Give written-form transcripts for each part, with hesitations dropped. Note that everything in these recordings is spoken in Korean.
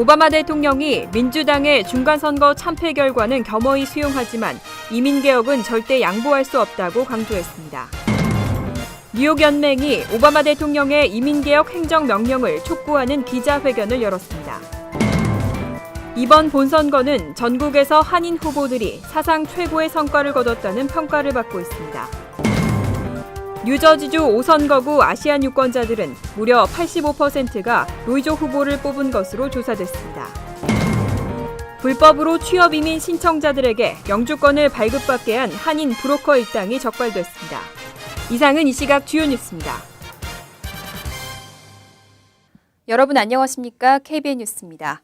오바마 대통령이 민주당의 중간선거 참패 결과는 겸허히 수용하지만 이민개혁은 절대 양보할 수 없다고 강조했습니다. 뉴욕 연맹이 오바마 대통령의 이민개혁 행정명령을 촉구하는 기자회견을 열었습니다. 이번 본선거는 전국에서 한인 후보들이 사상 최고의 성과를 거뒀다는 평가를 받고 있습니다. 뉴저지주 5선거구 아시안 유권자들은 무려 85%가 로이조 후보를 뽑은 것으로 조사됐습니다. 불법으로 취업 이민 신청자들에게 영주권을 발급받게 한 한인 브로커 일당이 적발됐습니다. 이상은 이 시각 주요 뉴스입니다. 여러분 안녕하십니까? KBN 뉴스입니다.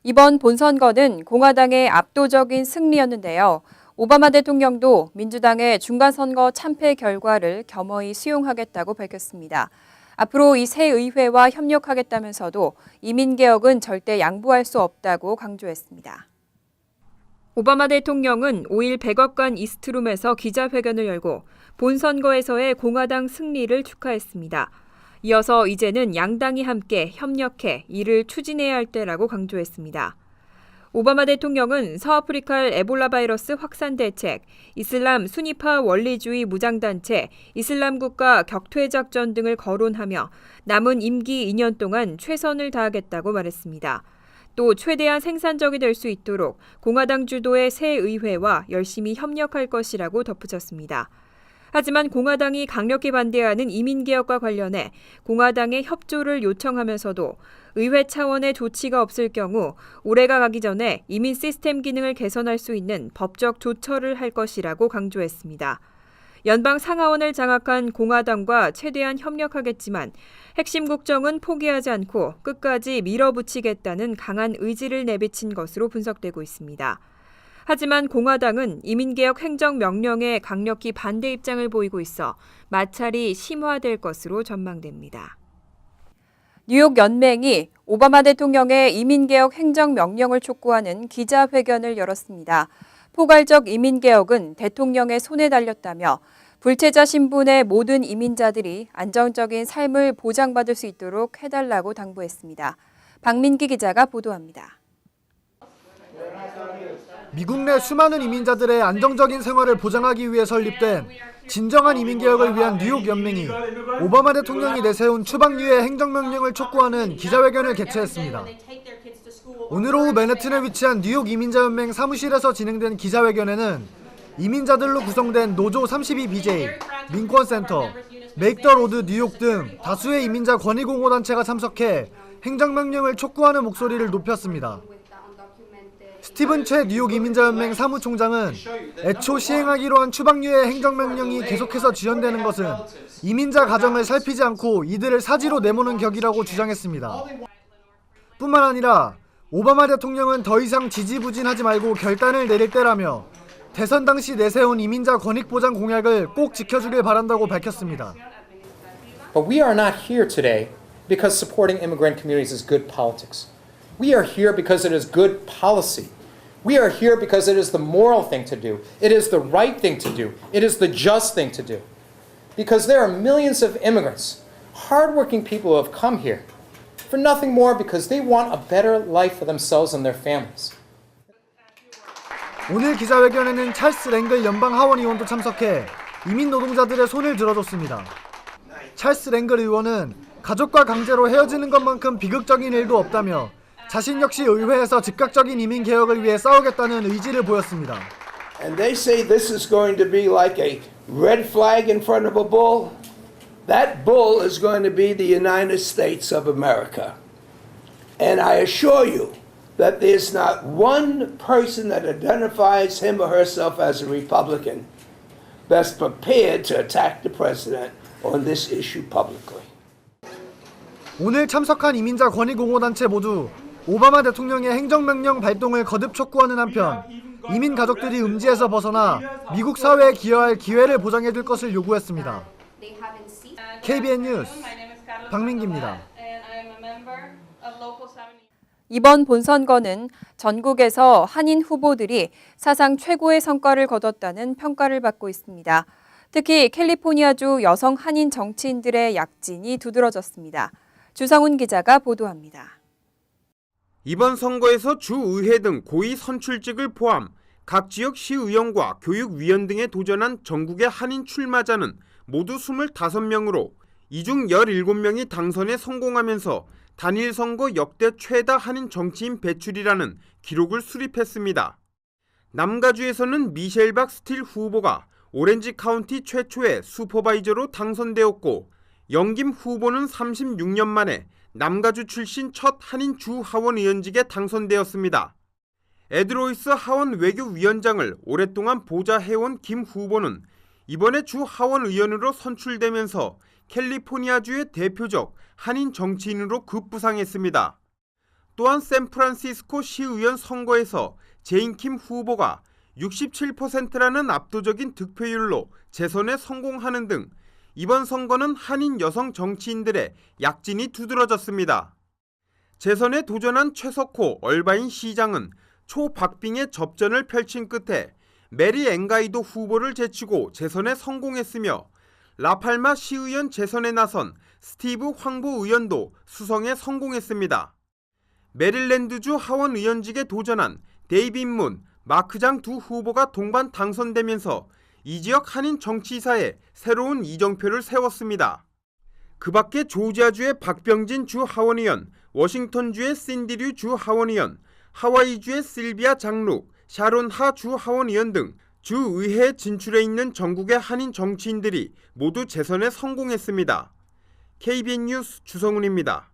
이번 본선거는 공화당의 압도적인 승리였는데요. 오바마 대통령도 민주당의 중간선거 참패 결과를 겸허히 수용하겠다고 밝혔습니다. 앞으로 이 새 의회와 협력하겠다면서도 이민개혁은 절대 양보할 수 없다고 강조했습니다. 오바마 대통령은 5일 백악관 이스트룸에서 기자회견을 열고 본선거에서의 공화당 승리를 축하했습니다. 이어서 이제는 양당이 함께 협력해 이를 추진해야 할 때라고 강조했습니다. 오바마 대통령은 서아프리칼 에볼라 바이러스 확산 대책, 이슬람 순위파 원리주의 무장단체, 이슬람 국가 격퇴 작전 등을 거론하며 남은 임기 2년 동안 최선을 다하겠다고 말했습니다. 또 최대한 생산적이 될 수 있도록 공화당 주도의 새 의회와 열심히 협력할 것이라고 덧붙였습니다. 하지만 공화당이 강력히 반대하는 이민개혁과 관련해 공화당의 협조를 요청하면서도 의회 차원의 조치가 없을 경우 올해가 가기 전에 이민 시스템 기능을 개선할 수 있는 법적 조처를 할 것이라고 강조했습니다. 연방 상하원을 장악한 공화당과 최대한 협력하겠지만 핵심 국정은 포기하지 않고 끝까지 밀어붙이겠다는 강한 의지를 내비친 것으로 분석되고 있습니다. 하지만 공화당은 이민개혁 행정명령에 강력히 반대 입장을 보이고 있어 마찰이 심화될 것으로 전망됩니다. 뉴욕 연맹이 오바마 대통령의 이민개혁 행정명령을 촉구하는 기자회견을 열었습니다. 포괄적 이민개혁은 대통령의 손에 달렸다며 불체자 신분의 모든 이민자들이 안정적인 삶을 보장받을 수 있도록 해달라고 당부했습니다. 박민기 기자가 보도합니다. 미국 내 수많은 이민자들의 안정적인 생활을 보장하기 위해 설립된 진정한 이민개혁을 위한 뉴욕 연맹이 오바마 대통령이 내세운 추방유예 행정명령을 촉구하는 기자회견을 개최했습니다. 오늘 오후 맨해튼에 위치한 뉴욕 이민자연맹 사무실에서 진행된 기자회견에는 이민자들로 구성된 노조 32BJ, 민권센터, 메이크 더 로드 뉴욕 등 다수의 이민자 권익옹호단체가 참석해 행정명령을 촉구하는 목소리를 높였습니다. 스티븐 최 뉴욕 이민자연맹 사무총장은 애초 시행하기로 한 추방유예 행정명령이 계속해서 지연되는 것은 이민자 가정을 살피지 않고 이들을 사지로 내모는 격이라고 주장했습니다. 뿐만 아니라 오바마 대통령은 더 이상 지지부진하지 말고 결단을 내릴 때라며 대선 당시 내세운 이민자 권익보장 공약을 꼭 지켜주길 바란다고 밝혔습니다. But we are not here today because supporting immigrant communities is good politics. We are here because it is good policy. We are here because it is the moral thing to do. It is the right thing to do. It is the just thing to do. Because there are millions of immigrants, hardworking people who have come here for nothing more because they want a better life for themselves and their families. 오늘 기자회견에는 찰스 랭글 연방 하원 의원도 참석해 이민 노동자들의 손을 들어줬습니다. 찰스 랭글 의원은 가족과 강제로 헤어지는 것만큼 비극적인 일도 없다며 자신 역시 의회에서 즉각적인 이민 개혁을 위해 싸우겠다는 의지를 보였습니다. And they say this is going to be like a red flag in front of a bull. That bull is going to be the United States of America. And I assure you that there's not one person that identifies him or herself as a Republican that's prepared to attack the president on this issue publicly. 오늘 참석한 이민자 권익옹호단체 모두 오바마 대통령의 행정명령 발동을 거듭 촉구하는 한편 이민 가족들이 음지에서 벗어나 미국 사회에 기여할 기회를 보장해줄 것을 요구했습니다. KBN 뉴스 박민기입니다. 이번 본선거는 전국에서 한인 후보들이 사상 최고의 성과를 거뒀다는 평가를 받고 있습니다. 특히 캘리포니아주 여성 한인 정치인들의 약진이 두드러졌습니다. 주성훈 기자가 보도합니다. 이번 선거에서 주의회 등 고위 선출직을 포함 각 지역 시의원과 교육위원 등에 도전한 전국의 한인 출마자는 모두 25명으로 이 중 17명이 당선에 성공하면서 단일 선거 역대 최다 한인 정치인 배출이라는 기록을 수립했습니다. 남가주에서는 미셸 박 스틸 후보가 오렌지 카운티 최초의 슈퍼바이저로 당선되었고, 영김 후보는 36년 만에 남가주 출신 첫 한인 주 하원 의원직에 당선되었습니다. 에드로이스 하원 외교위원장을 오랫동안 보좌해온 김 후보는 이번에 주 하원 의원으로 선출되면서 캘리포니아주의 대표적 한인 정치인으로 급부상했습니다. 또한 샌프란시스코 시의원 선거에서 제인 킴 후보가 67%라는 압도적인 득표율로 재선에 성공하는 등 이번 선거는 한인 여성 정치인들의 약진이 두드러졌습니다. 재선에 도전한 최석호 얼바인 시장은 초박빙의 접전을 펼친 끝에 메리 앵가이도 후보를 제치고 재선에 성공했으며, 라팔마 시의원 재선에 나선 스티브 황보 의원도 수성에 성공했습니다. 메릴랜드주 하원 의원직에 도전한 데이빗 문, 마크장 두 후보가 동반 당선되면서 이 지역 한인 정치사에 새로운 이정표를 세웠습니다. 그 밖에 조지아주의 박병진 주 하원의원, 워싱턴주의 신디류 주 하원의원, 하와이주의 실비아 장룩, 샤론 하 주 하원의원 등 주의회에 진출해 있는 전국의 한인 정치인들이 모두 재선에 성공했습니다. KBN 뉴스 주성훈입니다.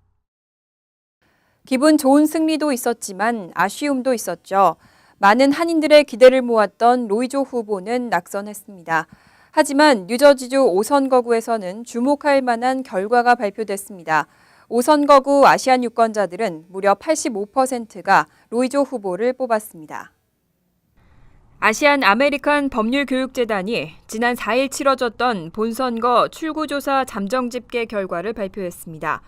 기분 좋은 승리도 있었지만 아쉬움도 있었죠. 많은 한인들의 기대를 모았던 로이조 후보는 낙선했습니다. 하지만 뉴저지주 5선거구에서는 주목할 만한 결과가 발표됐습니다. 5선거구 아시안 유권자들은 무려 85%가 로이조 후보를 뽑았습니다. 아시안 아메리칸 법률교육재단이 지난 4일 치러졌던 본선거 출구조사 잠정 집계 결과를 발표했습니다.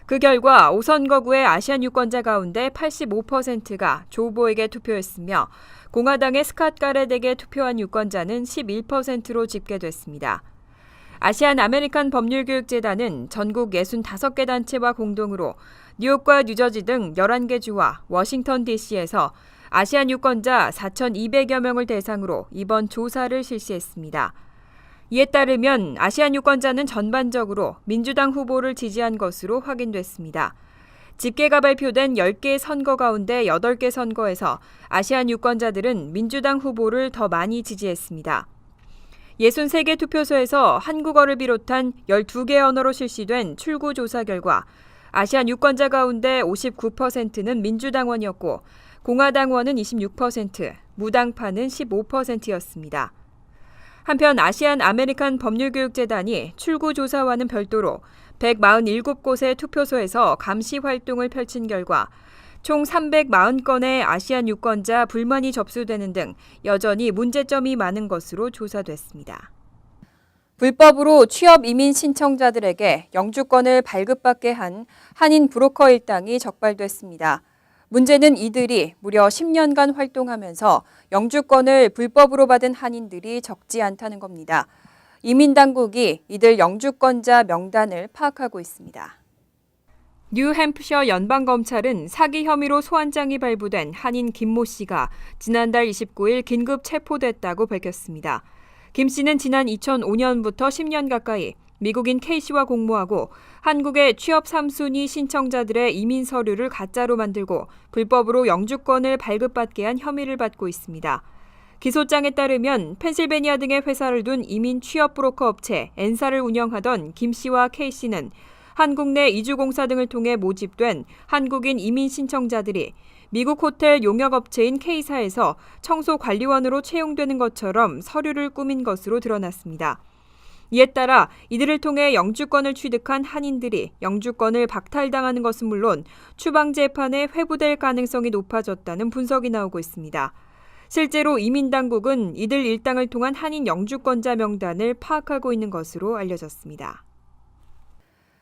그 결과 5선거구의 아시안 유권자 가운데 85%가 조 후보에게 투표했으며, 공화당의 스캇 가렛에게 투표한 유권자는 11%로 집계됐습니다. 아시안 아메리칸 법률교육재단은 전국 65개 단체와 공동으로 뉴욕과 뉴저지 등 11개 주와 워싱턴 DC에서 아시안 유권자 4,200여 명을 대상으로 이번 조사를 실시했습니다. 이에 따르면 아시안 유권자는 전반적으로 민주당 후보를 지지한 것으로 확인됐습니다. 집계가 발표된 10개 선거 가운데 8개 선거에서 아시안 유권자들은 민주당 후보를 더 많이 지지했습니다. 63개 투표소에서 한국어를 비롯한 12개 언어로 실시된 출구조사 결과 아시안 유권자 가운데 59%는 민주당원이었고, 공화당원은 26%, 무당파는 15%였습니다. 한편 아시안 아메리칸 법률교육재단이 출구조사와는 별도로 147곳의 투표소에서 감시 활동을 펼친 결과 총 340건의 아시안 유권자 불만이 접수되는 등 여전히 문제점이 많은 것으로 조사됐습니다. 불법으로 취업 이민 신청자들에게 영주권을 발급받게 한 한인 브로커 일당이 적발됐습니다. 문제는 이들이 무려 10년간 활동하면서 영주권을 불법으로 받은 한인들이 적지 않다는 겁니다. 이민당국이 이들 영주권자 명단을 파악하고 있습니다. 뉴햄프셔 연방검찰은 사기 혐의로 소환장이 발부된 한인 김모 씨가 지난달 29일 긴급 체포됐다고 밝혔습니다. 김 씨는 지난 2005년부터 10년 가까이 미국인 K 씨와 공모하고 한국의 취업 3순위 신청자들의 이민 서류를 가짜로 만들고 불법으로 영주권을 발급받게 한 혐의를 받고 있습니다. 기소장에 따르면 펜실베니아 등의 회사를 둔 이민 취업 브로커 업체 엔사를 운영하던 김 씨와 K 씨는 한국 내 이주공사 등을 통해 모집된 한국인 이민 신청자들이 미국 호텔 용역업체인 K사에서 청소관리원으로 채용되는 것처럼 서류를 꾸민 것으로 드러났습니다. 이에 따라 이들을 통해 영주권을 취득한 한인들이 영주권을 박탈당하는 것은 물론 추방재판에 회부될 가능성이 높아졌다는 분석이 나오고 있습니다. 실제로 이민당국은 이들 일당을 통한 한인 영주권자 명단을 파악하고 있는 것으로 알려졌습니다.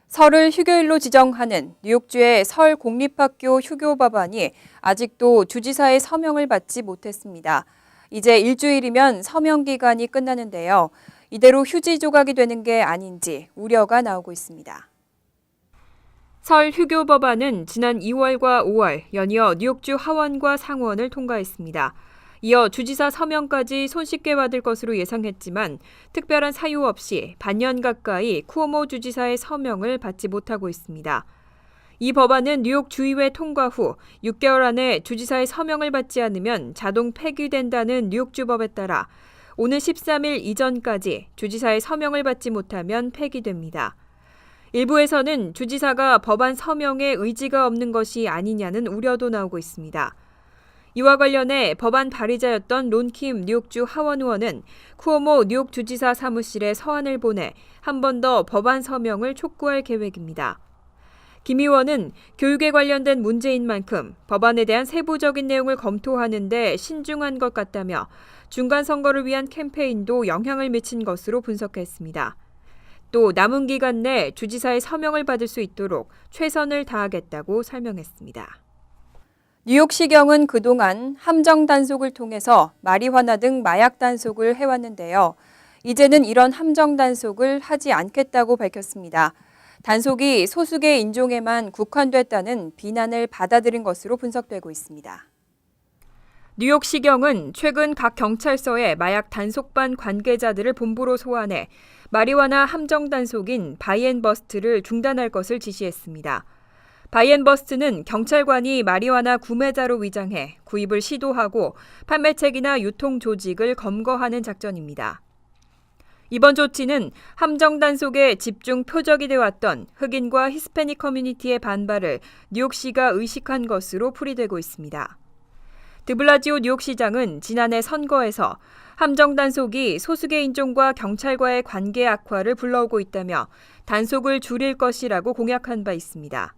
설을 휴교일로 지정하는 뉴욕주의 설 공립학교 휴교 법안이 아직도 주지사의 서명을 받지 못했습니다. 이제 일주일이면 서명 기간이 끝나는데요. 이대로 휴지 조각이 되는 게 아닌지 우려가 나오고 있습니다. 설 휴교 법안은 지난 2월과 5월 연이어 뉴욕주 하원과 상원을 통과했습니다. 이어 주지사 서명까지 손쉽게 받을 것으로 예상했지만 특별한 사유 없이 반년 가까이 쿠오모 주지사의 서명을 받지 못하고 있습니다. 이 법안은 뉴욕 주의회 통과 후 6개월 안에 주지사의 서명을 받지 않으면 자동 폐기된다는 뉴욕주법에 따라 오는 13일 이전까지 주지사의 서명을 받지 못하면 폐기됩니다. 일부에서는 주지사가 법안 서명에 의지가 없는 것이 아니냐는 우려도 나오고 있습니다. 이와 관련해 법안 발의자였던 론킴 뉴욕주 하원 의원은 쿠오모 뉴욕 주지사 사무실에 서한을 보내 한 번 더 법안 서명을 촉구할 계획입니다. 김 의원은 교육에 관련된 문제인 만큼 법안에 대한 세부적인 내용을 검토하는 데 신중한 것 같다며 중간 선거를 위한 캠페인도 영향을 미친 것으로 분석했습니다. 또 남은 기간 내 주지사의 서명을 받을 수 있도록 최선을 다하겠다고 설명했습니다. 뉴욕시경은 그동안 함정 단속을 통해서 마리화나 등 마약 단속을 해왔는데요. 이제는 이런 함정 단속을 하지 않겠다고 밝혔습니다. 단속이 소수의 인종에만 국한됐다는 비난을 받아들인 것으로 분석되고 있습니다. 뉴욕시경은 최근 각 경찰서에 마약 단속반 관계자들을 본부로 소환해 마리화나 함정 단속인 바이앤버스트를 중단할 것을 지시했습니다. 바이앤버스트는 경찰관이 마리화나 구매자로 위장해 구입을 시도하고 판매책이나 유통 조직을 검거하는 작전입니다. 이번 조치는 함정 단속에 집중 표적이 되어왔던 흑인과 히스패닉 커뮤니티의 반발을 뉴욕시가 의식한 것으로 풀이되고 있습니다. 드블라지오 뉴욕시장은 지난해 선거에서 함정 단속이 소수의 인종과 경찰과의 관계 악화를 불러오고 있다며 단속을 줄일 것이라고 공약한 바 있습니다.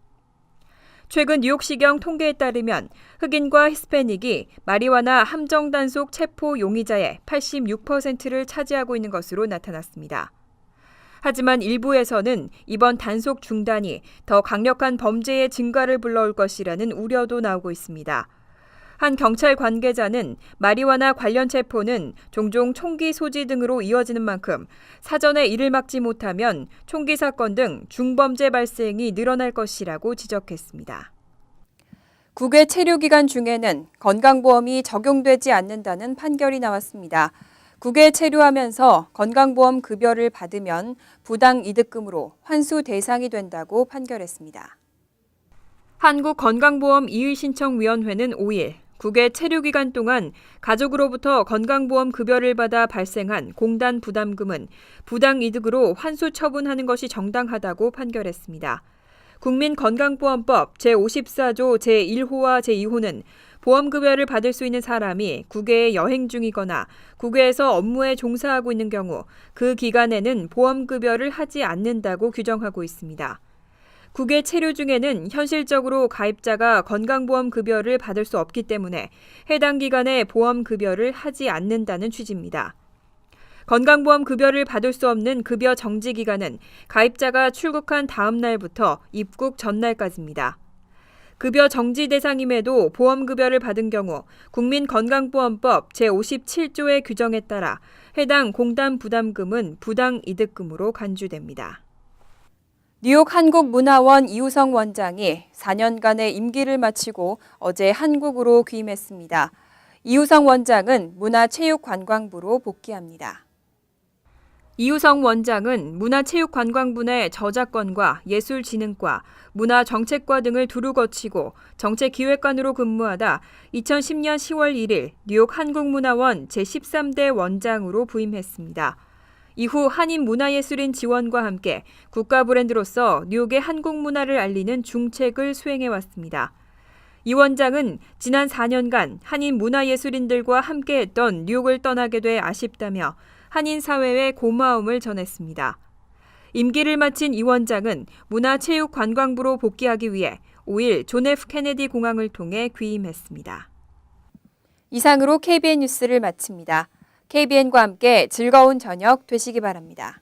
최근 뉴욕시경 통계에 따르면 흑인과 히스패닉이 마리화나 함정 단속 체포 용의자의 86%를 차지하고 있는 것으로 나타났습니다. 하지만 일부에서는 이번 단속 중단이 더 강력한 범죄의 증가를 불러올 것이라는 우려도 나오고 있습니다. 한 경찰 관계자는 마리화나 관련 체포는 종종 총기 소지 등으로 이어지는 만큼 사전에 이를 막지 못하면 총기 사건 등 중범죄 발생이 늘어날 것이라고 지적했습니다. 국외 체류 기간 중에는 건강보험이 적용되지 않는다는 판결이 나왔습니다. 국외 체류하면서 건강보험 급여를 받으면 부당이득금으로 환수 대상이 된다고 판결했습니다. 한국건강보험 이의신청위원회는 5일 국외 체류 기간 동안 가족으로부터 건강보험 급여를 받아 발생한 공단 부담금은 부당이득으로 환수 처분하는 것이 정당하다고 판결했습니다. 국민건강보험법 제54조 제1호와 제2호는 보험급여를 받을 수 있는 사람이 국외에 여행 중이거나 국외에서 업무에 종사하고 있는 경우 그 기간에는 보험급여를 하지 않는다고 규정하고 있습니다. 국외 체류 중에는 현실적으로 가입자가 건강보험 급여를 받을 수 없기 때문에 해당 기간에 보험 급여를 하지 않는다는 취지입니다. 건강보험 급여를 받을 수 없는 급여 정지 기간은 가입자가 출국한 다음 날부터 입국 전날까지입니다. 급여 정지 대상임에도 보험급여를 받은 경우 국민건강보험법 제57조의 규정에 따라 해당 공단 부담금은 부당이득금으로 간주됩니다. 뉴욕 한국문화원 이우성 원장이 4년간의 임기를 마치고 어제 한국으로 귀임했습니다. 이우성 원장은 문화체육관광부로 복귀합니다. 이우성 원장은 문화체육관광부 내 저작권과 예술진흥과, 문화정책과 등을 두루 거치고 정책기획관으로 근무하다 2010년 10월 1일 뉴욕 한국문화원 제13대 원장으로 부임했습니다. 이후 한인문화예술인 지원과 함께 국가 브랜드로서 뉴욕의 한국 문화를 알리는 중책을 수행해왔습니다. 이 원장은 지난 4년간 한인 문화예술인들과 함께했던 뉴욕을 떠나게 돼 아쉽다며 한인 사회에 고마움을 전했습니다. 임기를 마친 이 원장은 문화체육관광부로 복귀하기 위해 5일 존 F 케네디 공항을 통해 귀임했습니다. 이상으로 KBN 뉴스를 마칩니다. KBN과 함께 즐거운 저녁 되시기 바랍니다.